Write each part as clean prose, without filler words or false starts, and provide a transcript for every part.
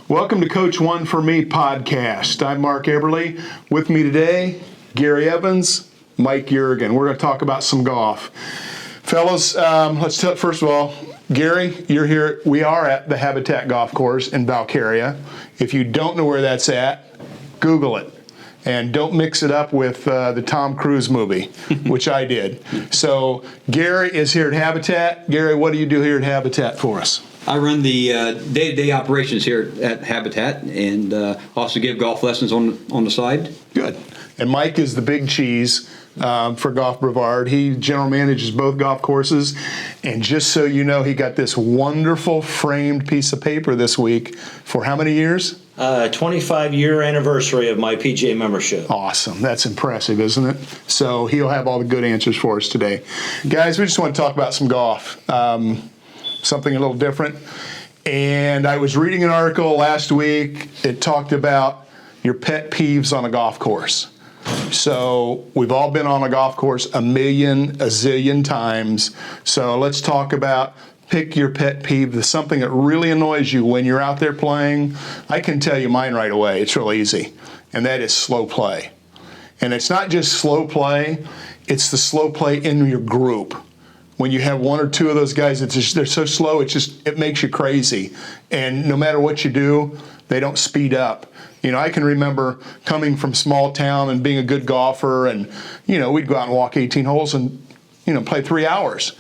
Welcome to Coach One for Me podcast. I'm Mark Eberly. With me today, Gary Evans, Mike Yurigan. We're going to talk about some golf. Fellas, let's tell, first of all, Gary, you're here. We are at the Habitat Golf Course in Valcaria. If you don't know where that's at, Google it. And don't mix it up with the Tom Cruise movie, which I did. So Gary is here at Habitat. Gary, what do you do here at Habitat for us? I run the day-to-day operations here at Habitat and also give golf lessons on the side. Good. And Mike is the big cheese for Golf Brevard. He general manages both golf courses. And just so you know, he got this wonderful framed piece of paper this week for how many years? 25-year anniversary of my PGA membership. Awesome. That's impressive, isn't it? So he'll have all the good answers for us today. Guys, we just want to talk about some golf. Something a little different. And I was reading an article last week. It talked about your pet peeves on a golf course. So we've all been on a golf course a zillion times. So let's talk about pick your pet peeve, something that really annoys you when you're out there playing. I can tell you mine right away. It's real easy. And that is slow play. And it's not just slow play. It's the slow play in your group. When you have one or two of those guys, they're so slow, it makes you crazy. And no matter what you do, they don't speed up. You know, I can remember coming from small town and being a good golfer, and, you know, we'd go out and walk 18 holes and, you know, play 3 hours.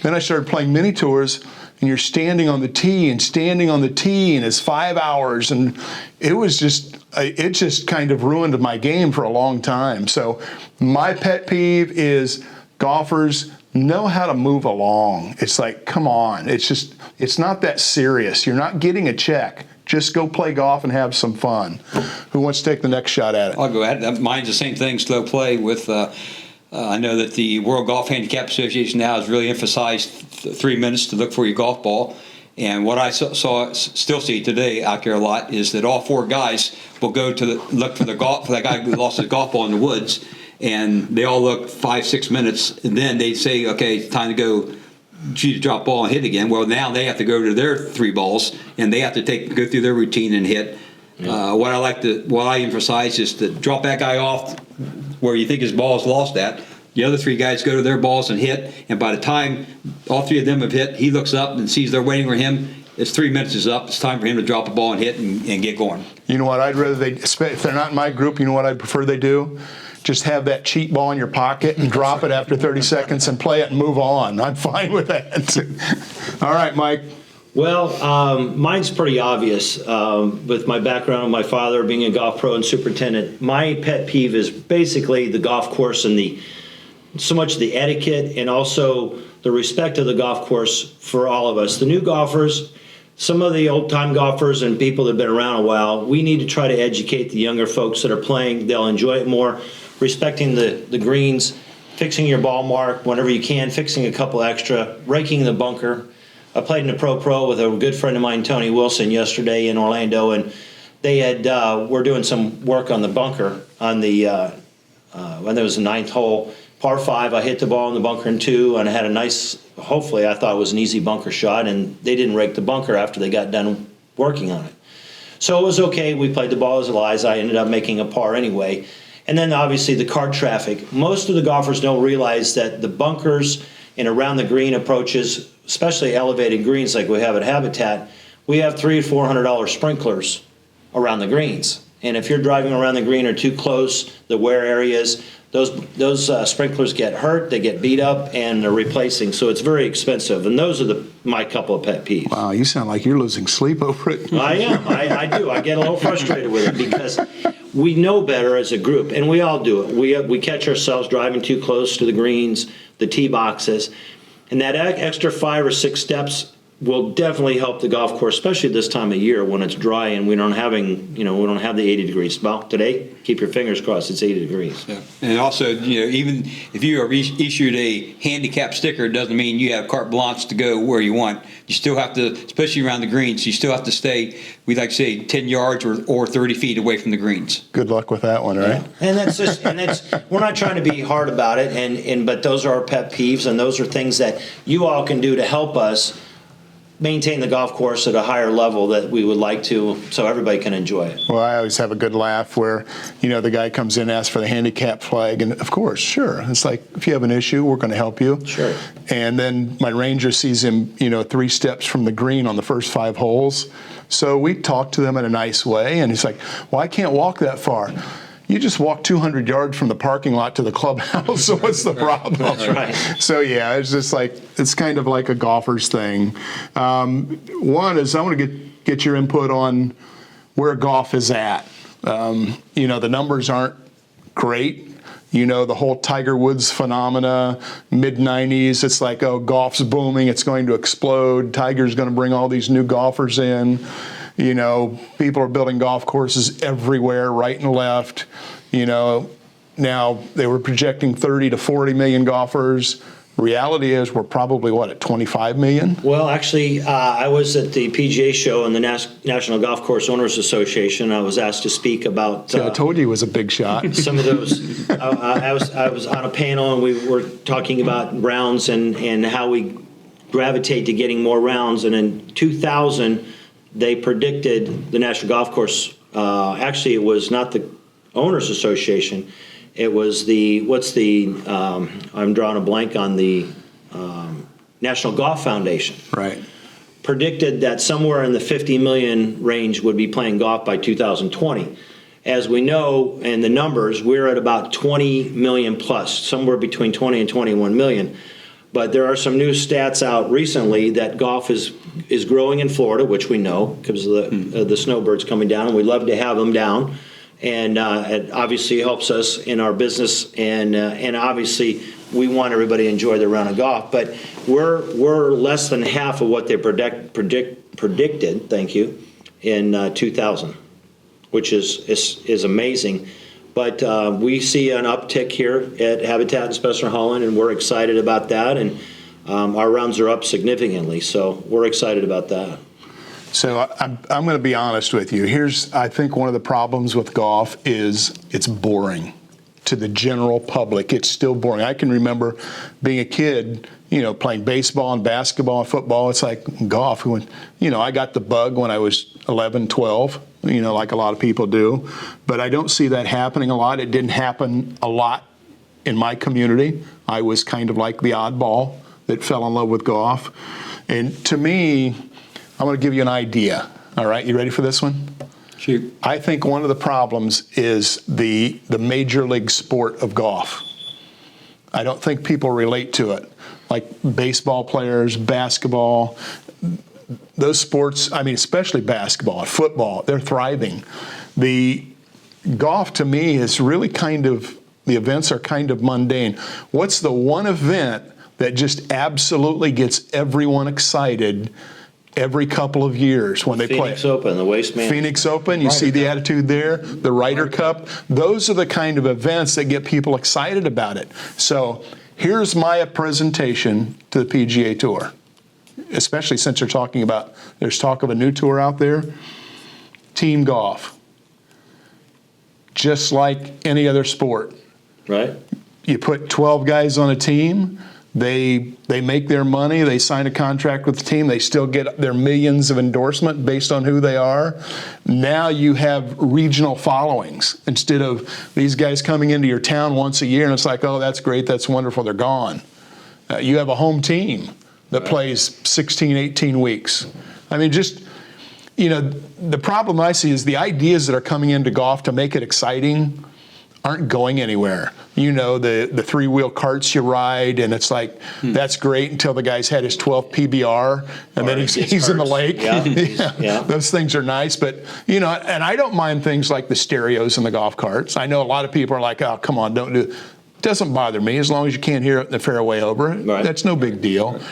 Then I started playing mini tours, and you're standing on the tee, and it's 5 hours, and it just kind of ruined my game for a long time. So my pet peeve is golfers know how to move along. It's like, come on. It's not that serious. You're not getting a check. Just go play golf and have some fun. Who wants to take the next shot at it? I'll go ahead. Mine's the same thing, slow play with, I know that the World Golf Handicap Association now has really emphasized 3 minutes to look for your golf ball. And what I still see today out there a lot is that all 4 guys will go to look for that guy who lost his golf ball in the woods. And they all look 5-6 minutes, and then they say, okay, it's time to go shoot a drop ball and hit again. Well, now they have to go to their 3 balls, and they have to go through their routine and hit. Yeah. What I emphasize is to drop that guy off where you think his ball is lost at. The other 3 guys go to their balls and hit, and by the time all 3 of them have hit, he looks up and sees they're waiting for him. It's 3 minutes is up. It's time for him to drop a ball and hit and get going. You know what? If they're not in my group, you know what I'd prefer they do? Just have that cheat ball in your pocket and drop it after 30 seconds and play it and move on. I'm fine with that. All right, Mike. Well, mine's pretty obvious. With my background of my father being a golf pro and superintendent, my pet peeve is basically the golf course and so much the etiquette and also the respect of the golf course for all of us. The new golfers, some of the old-time golfers and people that have been around a while, we need to try to educate the younger folks that are playing. They'll enjoy it more. Respecting the greens, fixing your ball mark whenever you can, fixing a couple extra, raking the bunker. I played in a pro with a good friend of mine, Tony Wilson, yesterday in Orlando, and they were doing some work on the bunker on when there was the 9th hole, par 5. I hit the ball in the bunker in 2, and I had a nice, hopefully I thought it was an easy bunker shot, and they didn't rake the bunker after they got done working on it. So it was okay. We played the ball as it lies. I ended up making a par anyway. And then obviously the cart traffic. Most of the golfers don't realize that the bunkers and around the green approaches, especially elevated greens like we have at Habitat, we have $300 to $400 sprinklers around the greens. And if you're driving around the green or too close, the wear areas, those sprinklers get hurt, they get beat up, and they're replacing. So it's very expensive. And those are my couple of pet peeves. Wow, you sound like you're losing sleep over it. I am. I do. I get a little frustrated with it because we know better as a group, and we all do it. We catch ourselves driving too close to the greens, the tee boxes, and that extra 5 or 6 steps will definitely help the golf course, especially this time of year when it's dry and we don't have the 80 degrees. Well, today, keep your fingers crossed, it's 80 degrees. Yeah. And also, even if you are issued a handicap sticker, it doesn't mean you have carte blanche to go where you want. You still have to, especially around the greens, you still have to stay, we like to say, 10 yards or 30 feet away from the greens. Good luck with that one, right? Yeah. And we're not trying to be hard about it, but those are our pet peeves, and those are things that you all can do to help us maintain the golf course at a higher level that we would like to, so everybody can enjoy it. Well, I always have a good laugh where, the guy comes in, asks for the handicap flag, and of course, sure. It's like, if you have an issue, we're going to help you. Sure. And then my ranger sees him, 3 steps from the green on the first 5 holes. So we talk to them in a nice way, and he's like, well, I can't walk that far. You just walk 200 yards from the parking lot to the clubhouse, so what's the problem? That's right. So, yeah, it's just like, it's kind of like a golfer's thing. One is I want to get your input on where golf is at. The numbers aren't great. The whole Tiger Woods phenomena, mid-90s, it's like, oh, golf's booming, it's going to explode. Tiger's going to bring all these new golfers in. People are building golf courses everywhere, right and left. Now they were projecting 30 to 40 million golfers. Reality is we're probably, at 25 million? Well, actually, I was at the PGA show in the National Golf Course Owners Association. I was asked to speak about... I told you it was a big shot. Some of those. I was on a panel, and we were talking about rounds and how we gravitate to getting more rounds. And in 2000... they predicted the National Golf Course. Actually, it was not the Owners Association. It was I'm drawing a blank on the National Golf Foundation. Right. Predicted that somewhere in the 50 million range would be playing golf by 2020. As we know, in the numbers, we're at about 20 million plus, somewhere between 20 and 21 million. But there are some new stats out recently that golf is growing in Florida, which we know because of the snowbirds coming down, and we love to have them down. And it obviously helps us in our business, and obviously we want everybody to enjoy their round of golf. But we're less than half of what they predicted. Thank you, in 2000, which is amazing. But we see an uptick here at Habitat in Spencer Holland, and we're excited about that. And our rounds are up significantly, so we're excited about that. So I'm going to be honest with you. I think one of the problems with golf is it's boring to the general public. It's still boring. I can remember being a kid, playing baseball and basketball and football. It's like golf. I got the bug when I was 11, 12. Like a lot of people do. But I don't see that happening a lot. It didn't happen a lot in my community. I was kind of like the oddball that fell in love with golf. And to me, I'm going to give you an idea. All right, you ready for this one? Shoot. I think one of the problems is the major league sport of golf. I don't think people relate to it. Like baseball players, basketball, those sports, especially basketball and football, they're thriving. The golf, to me, is really the events are kind of mundane. What's the one event that just absolutely gets everyone excited every couple of years when they play? Phoenix Open, the Waste Man. Phoenix Open, you see the attitude there, the Ryder Cup. Those are the kind of events that get people excited about it. So here's my presentation to the PGA Tour. Especially since there's talk of a new tour out there, team golf. Just like any other sport. Right. You put 12 guys on a team, they make their money, they sign a contract with the team, they still get their millions of endorsement based on who they are. Now you have regional followings instead of these guys coming into your town once a year and it's like, oh, that's great, that's wonderful, they're gone. You have a home team that plays 16, 18 weeks. The problem I see is the ideas that are coming into golf to make it exciting aren't going anywhere. The three-wheel carts you ride, and it's like, that's great until the guy's had his 12th PBR, and then he's in the lake. Yeah. Those things are nice, but, and I don't mind things like the stereos in the golf carts. I know a lot of people are like, oh, come on, don't do it. It doesn't bother me as long as you can't hear it in the fairway over. Right. That's no big deal. Right.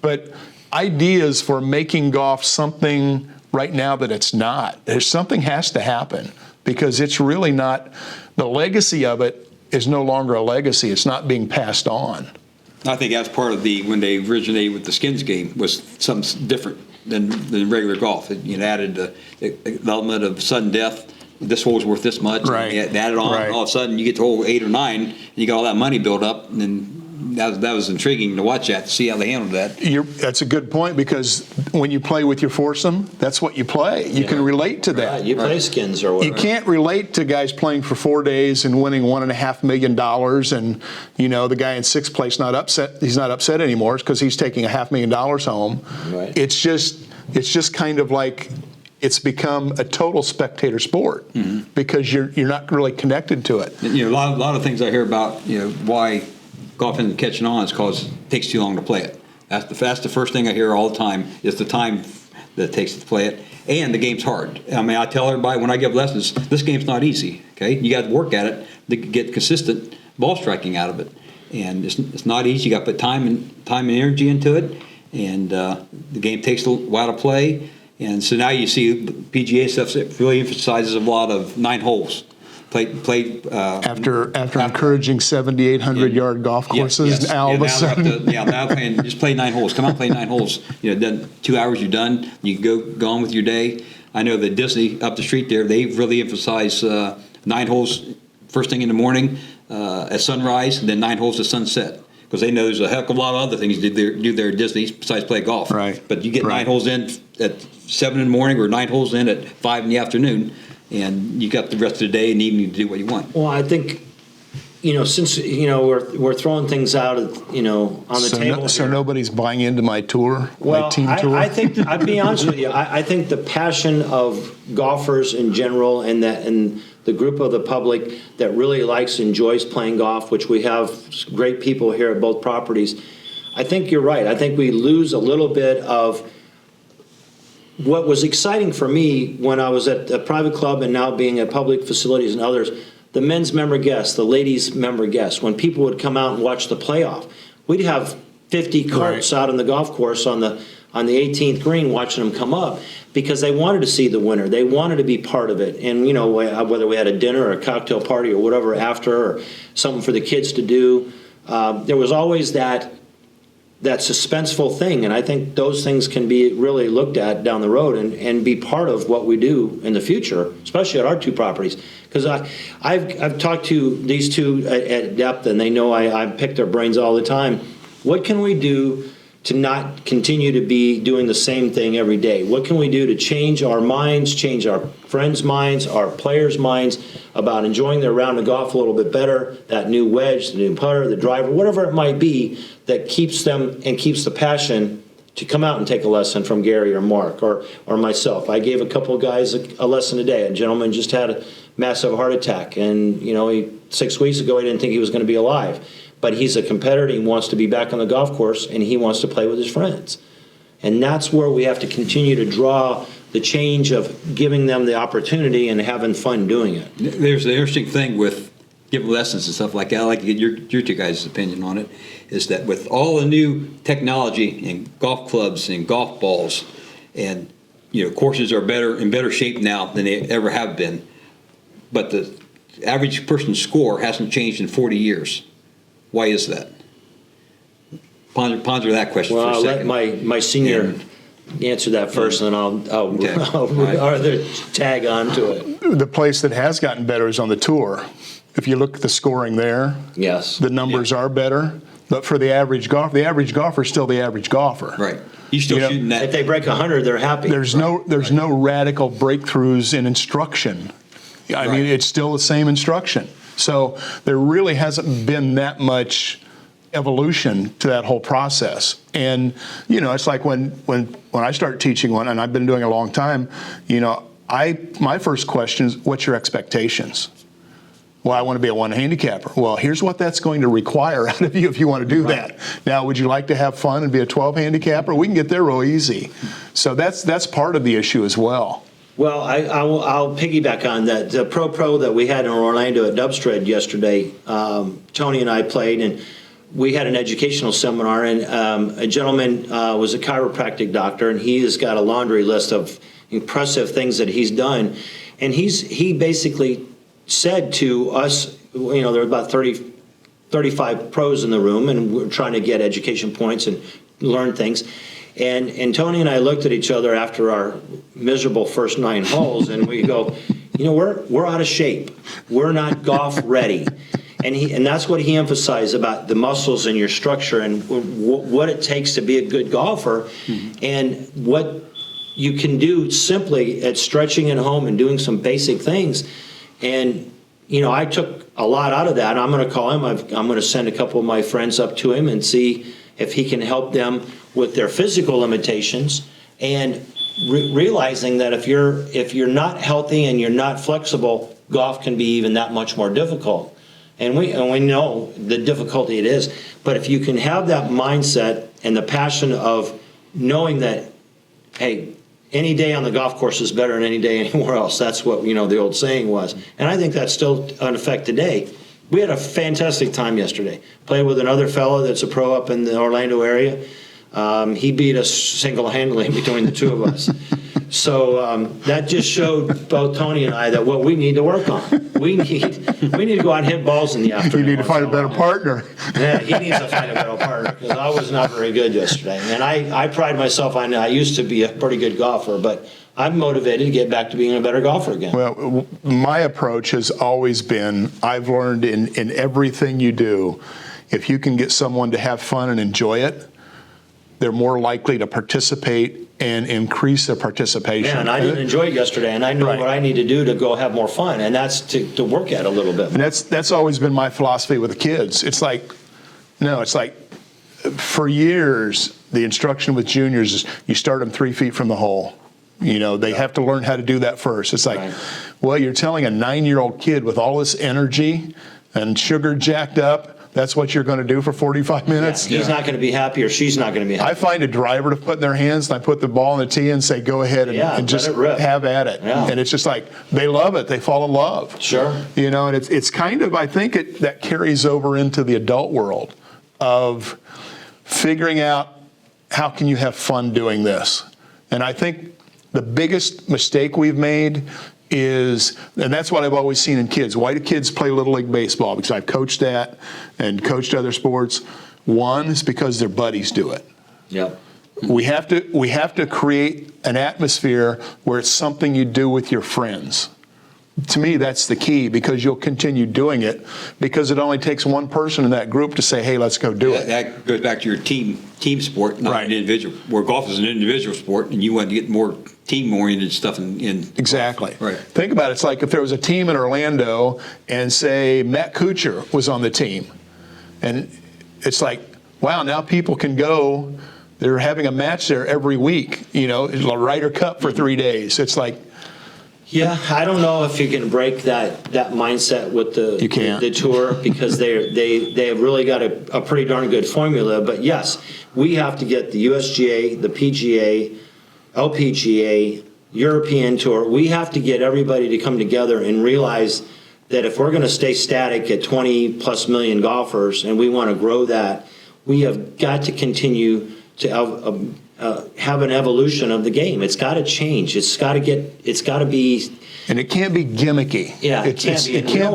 But ideas for making golf something right now that it's not, something has to happen because it's really not, the legacy of it is no longer a legacy. It's not being passed on. I think that's part of when they originated with the skins game was something different than regular golf. It added the element of sudden death. This hole's worth this much. Right. They added on. Right. All of a sudden, you get to hole 8 or 9, and you got all that money built up, and then that was intriguing to watch that, to see how they handled that. That's a good point, because when you play with your foursome, that's what you play. You can relate to that. Right, you play skins or whatever. You can't relate to guys playing for 4 days and winning $1.5 million, and the guy in sixth place not upset. He's not upset anymore because he's taking $500,000 home. Right. It's just kind of like it's become a total spectator sport because you're not really connected to it. A lot of things I hear about why golf isn't catching on is because it takes too long to play it. That's the first thing I hear all the time, is the time that it takes to play it, and the game's hard. I mean, I tell everybody when I give lessons, this game's not easy. Okay, you got to work at it to get consistent ball striking out of it, and it's not easy. You got to put time and energy into it, and the game takes a while to play. And so now you see PGA stuff that really emphasizes a lot of 9 holes. Played after encouraging 7,800-yard golf courses, now all of a sudden. Now playing, just play 9 holes. Come on, play 9 holes. Done 2 hours, you're done. You can go on with your day. I know that Disney up the street there, they really emphasize 9 holes first thing in the morning at sunrise, and then 9 holes at sunset. Because they know there's a heck of a lot of other things to do there at Disney besides play golf. Right. But you get 9 holes in at 7 in the morning, or 9 holes in at 5 in the afternoon, and you got the rest of the day and evening to do what you want. Well, I think, since we're throwing things out, on the table. So nobody's buying into my tour, my team tour. I think I'd be honest with you. I think the passion of golfers in general, and the group of the public that really likes, enjoys playing golf, which we have great people here at both properties. I think you're right. I think we lose a little bit of what was exciting for me when I was at a private club and now being at public facilities and others, the men's member guests, the ladies' member guests, when people would come out and watch the playoff, we'd have 50 carts out on the golf course on the 18th green watching them come up, because they wanted to see the winner. They wanted to be part of it. And, whether we had a dinner or a cocktail party or whatever after, or something for the kids to do, there was always that suspenseful thing. And I think those things can be really looked at down the road and be part of what we do in the future, especially at our 2 properties. Because I've talked to these 2 at depth, and they know I pick their brains all the time. What can we do to not continue to be doing the same thing every day? What can we do to change our minds, change our friends' minds, our players' minds about enjoying their round of golf a little bit better, that new wedge, the new putter, the driver, whatever it might be that keeps them and keeps the passion to come out and take a lesson from Gary or Mark or myself. I gave a couple of guys a lesson today. A gentleman just had a massive heart attack, and 6 weeks ago he didn't think he was going to be alive. But he's a competitor. He wants to be back on the golf course, and he wants to play with his friends. And that's where we have to continue to draw the change of giving them the opportunity and having fun doing it. There's the interesting thing with giving lessons and stuff like that. I'd like to get your 2 guys' opinion on it, is that with all the new technology and golf clubs and golf balls, and courses are in better shape now than they ever have been, but the average person's score hasn't changed in 40 years. Why is that? Ponder that question for a second. Well, I'll let my senior answer that first, and then I'll tag on to it. The place that has gotten better is on the tour. If you look at the scoring there, yes, the numbers are better. But for the average golfer is still the average golfer. Right. He's still shooting that. If they break 100, they're happy. There's no radical breakthroughs in instruction. I mean, it's still the same instruction. So there really hasn't been that much evolution to that whole process. And, it's like when I start teaching one, and I've been doing it a long time, my first question is, what's your expectations? Well, I want to be a 1 handicapper. Well, here's what that's going to require out of you if you want to do that. Now, would you like to have fun and be a 12 handicapper? We can get there real easy. So that's part of the issue as well. Well, I'll piggyback on that. The pro that we had in Orlando at Dubstred yesterday, Tony and I played, and we had an educational seminar, and a gentleman was a chiropractic doctor, and he has got a laundry list of impressive things that he's done. And he basically said to us, there were about 35 pros in the room, and we're trying to get education points and learn things. And Tony and I looked at each other after our miserable first 9 holes, and we go, we're out of shape. We're not golf ready. And that's what he emphasized about the muscles in your structure and what it takes to be a good golfer, and what you can do simply at stretching at home and doing some basic things. And I took a lot out of that. I'm going to call him. I'm going to send a couple of my friends up to him and see if he can help them with their physical limitations, and realizing that if you're not healthy and you're not flexible, golf can be even that much more difficult. And we know the difficulty it is. But if you can have that mindset and the passion of knowing that, hey, any day on the golf course is better than any day anywhere else. That's what the old saying was. And I think that's still in effect today. We had a fantastic time yesterday. Played with another fellow that's a pro up in the Orlando area. He beat us single-handedly between the two of us. So that just showed both Tony and I that what we need to work on. We need to go out and hit balls in the afternoon. You need to find a better partner. Yeah, he needs to find a better partner, because I was not very good yesterday. And I pride myself on I used to be a pretty good golfer, but I'm motivated to get back to being a better golfer again. Well, my approach has always been, I've learned in everything you do, if you can get someone to have fun and enjoy it, they're more likely to participate and increase their participation. Yeah, and I didn't enjoy it yesterday, and I know what I need to do to go have more fun, and that's to work at a little bit. And that's always been my philosophy with the kids. It's like for years, the instruction with juniors is you start them 3 feet from the hole. They have to learn how to do that first. It's like, well, you're telling a 9-year-old kid with all this energy and sugar jacked up, that's what you're going to do for 45 minutes? Yeah, he's not going to be happy, or she's not going to be happy. I find a driver to put in their hands, and I put the ball in the tee and say, go ahead and just have at it. Yeah. And it's just like, they love it. They fall in love. Sure. And it's kind of, I think that carries over into the adult world of figuring out how can you have fun doing this. And I think the biggest mistake we've made is, and that's what I've always seen in kids. Why do kids play Little League Baseball? Because I've coached that and coached other sports. One is because their buddies do it. Yep. We have to create an atmosphere where it's something you do with your friends. To me, that's the key, because you'll continue doing it, because it only takes one person in that group to say, hey, let's go do it. That goes back to your team sport, not an Right. individual. Where golf is an individual sport, and you want to get more team-oriented stuff in. Exactly. Right. Think about it. It's like if there was a team in Orlando and, say, Matt Kuchar was on the team. And it's like, wow, now people can go. They're having a match there every week, a Ryder Cup for 3 days. It's like, yeah, I don't know if you can break that mindset with the tour, because they have really got a pretty darn good formula. But yes, we have to get the USGA, the PGA, LPGA, European Tour. We have to get everybody to come together and realize that if we're going to stay static at 20 plus million golfers and we want to grow that, we have got to continue to have an evolution of the game. It's got to change. It's got to be. And it can't be gimmicky. Yeah, it can't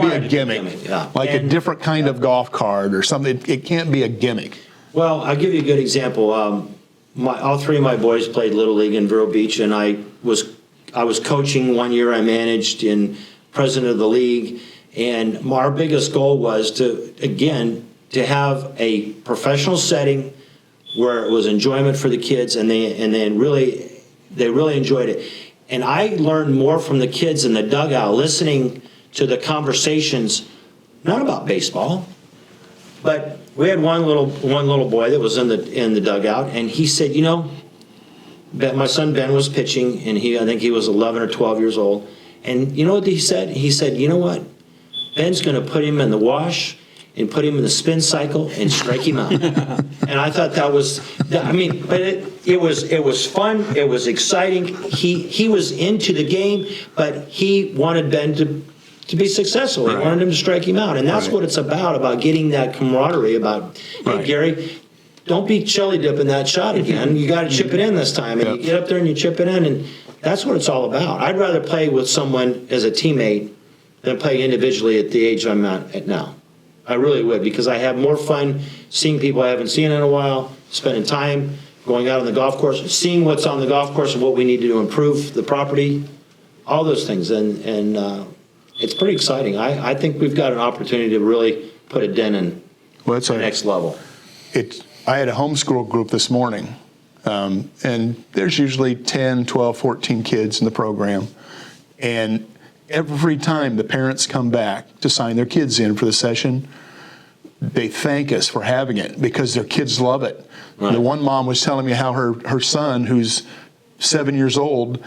be a gimmick. Yeah. Like a different kind of golf card or something. It can't be a gimmick. Well, I'll give you a good example. All three of my boys played Little League in Vero Beach, and I was coaching one year. I managed and president of the league, and our biggest goal was to have a professional setting where it was enjoyment for the kids, and they really enjoyed it. And I learned more from the kids in the dugout, listening to the conversations, not about baseball, but we had one little boy that was in the dugout, and he said, my son Ben was pitching, and I think he was 11 or 12 years old, and you know what he said? He said, you know what? Ben's going to put him in the wash and put him in the spin cycle and strike him out. And I thought that was, but it was fun. It was exciting. He was into the game, but he wanted Ben to be successful. He wanted him to strike him out. And that's what it's about getting that camaraderie about, hey, Gary, don't be chili dipping that shot again. You got to chip it in this time. And you get up there and you chip it in, and that's what it's all about. I'd rather play with someone as a teammate than play individually at the age I'm at now. I really would, because I have more fun seeing people I haven't seen in a while, spending time going out on the golf course, seeing what's on the golf course and what we need to do to improve the property, all those things. And it's pretty exciting. I think we've got an opportunity to really put a dent in Well, it's the next level. I had a homeschool group this morning, and there's usually 10, 12, 14 kids in the program. And every time the parents come back to sign their kids in for the session, they thank us for having it because their kids love it. Right. The one mom was telling me how her son, who's 7 years old,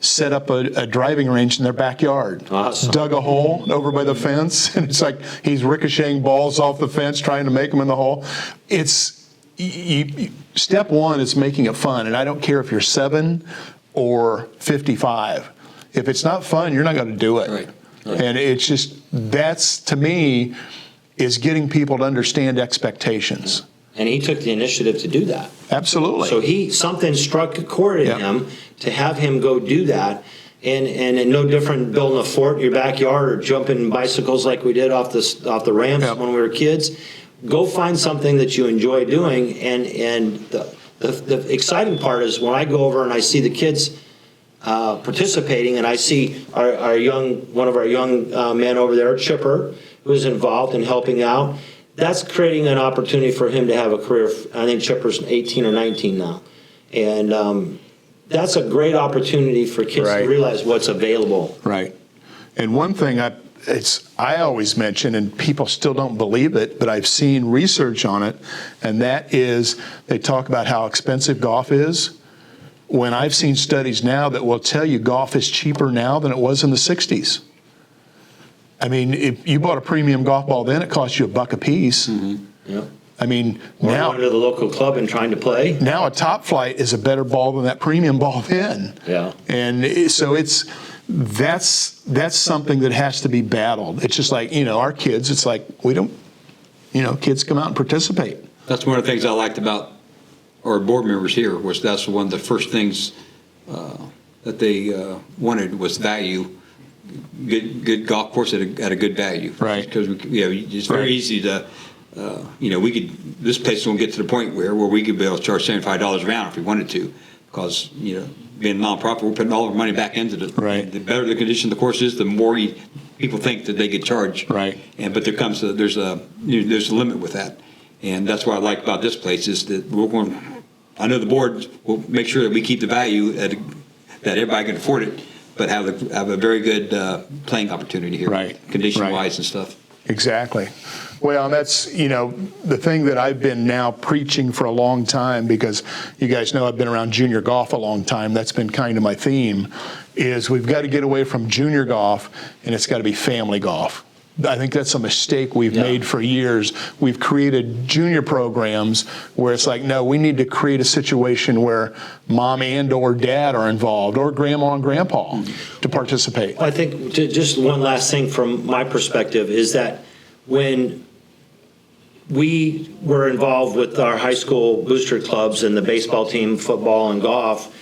set up a driving range in their backyard. Awesome. Dug a hole over by the fence, and it's like he's ricocheting balls off the fence trying to make them in the hole. It's step one is making it fun, and I don't care if you're 7 or 55. If it's not fun, you're not going to do it. Right. And it's just, that's, to me, is getting people to understand expectations. And he took the initiative to do that. Absolutely. So something struck a chord in Yep. him to have him go do that. And no different than building a fort in your backyard or jumping bicycles like we did off the ramps Yep. when we were kids. Go find something that you enjoy doing. And the exciting part is when I go over and I see the kids participating, and I see one of our young men over there, Chipper, who is involved in helping out. That's creating an opportunity for him to have a career. I think Chipper's 18 or 19 now. And that's a great opportunity for kids Right. to realize what's available. Right. And one thing I always mention, and people still don't believe it, but I've seen research on it, and that is they talk about how expensive golf is, when I've seen studies now that will tell you golf is cheaper now than it was in the 60s. I mean, if you bought a premium golf ball then, it cost you $1 a piece. Mm-hmm. Yep. I mean, Or now going to the local club and trying to play. now a Top Flight is a better ball than that premium ball then. Yeah. And so that's something that has to be battled. It's just like, our kids, it's like we don't, kids come out and participate. That's one of the things I liked about our board members here, was that's one of the first things that they wanted was value. Good golf course at a good value. Right. Because it's very Right. easy to, this place will get to the point where we could be able to charge $75 a round if we wanted to, because being a nonprofit, we're putting all our money back into it. Right. The better the condition of the course is, the more people think that they get charged. Right. But there's a limit with that, and that's what I like about this place is that I know the board will make sure that we keep the value that everybody can afford it, but have a very good playing opportunity here, Right. condition-wise Right. and stuff. Exactly. Well, and that's, the thing that I've been now preaching for a long time, because you guys know I've been around junior golf a long time. That's been kind of my theme, is we've got to get away from junior golf, and it's got to be family golf. I think that's a mistake we've made for years. We've created junior programs where it's like, no, we need to create a situation where mom and or dad are involved, or grandma and grandpa to participate. I think just one last thing from my perspective is that when we were involved with our high school booster clubs and the baseball team, football and golf,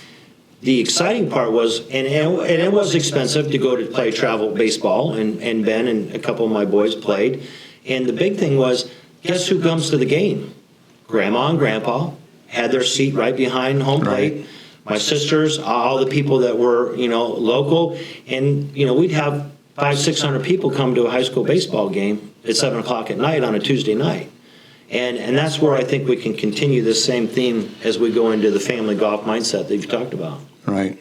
the exciting part was, and it was expensive to go to play travel baseball, and Ben and a couple of my boys played. And the big thing was, guess who comes to the game? Grandma and grandpa had their seat right behind home plate. Right. My sisters, all the people that were, local. And, we'd have 500-600 people come to a high school baseball game at 7 o'clock at night on a Tuesday night. And that's where I think we can continue this same theme as we go into the family golf mindset that you've talked about. Right.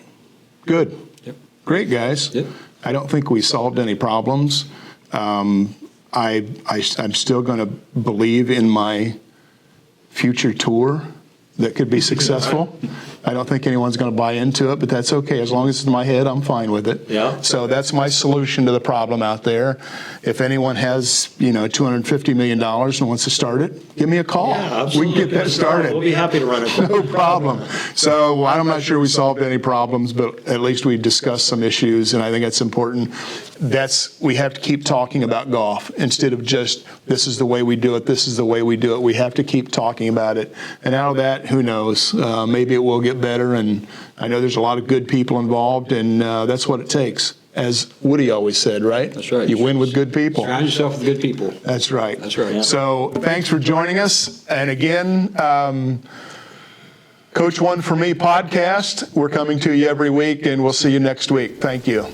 Good. Yep. Great, guys. Yep. I don't think we solved any problems. I'm still going to believe in my future tour that could be successful. I don't think anyone's going to buy into it, but that's okay. As long as it's in my head, I'm fine with it. Yeah. So that's my solution to the problem out there. If anyone has, $250 million and wants to start it, give me a call. Yeah, absolutely. We can get that started. We'll be happy to run it. No problem. So I'm not sure we solved any problems, but at least we discussed some issues, and I think that's important. We have to keep talking about golf instead of just, this is the way we do it, this is the way we do it. We have to keep talking about it. And out of that, who knows? Maybe it will get better, and I know there's a lot of good people involved, and that's what it takes. As Woody always said, right? That's right. You win with good people. Surround yourself with good people. That's right. That's right. Yeah. So thanks for joining us. And again, Coach One for Me podcast. We're coming to you every week, and we'll see you next week. Thank you.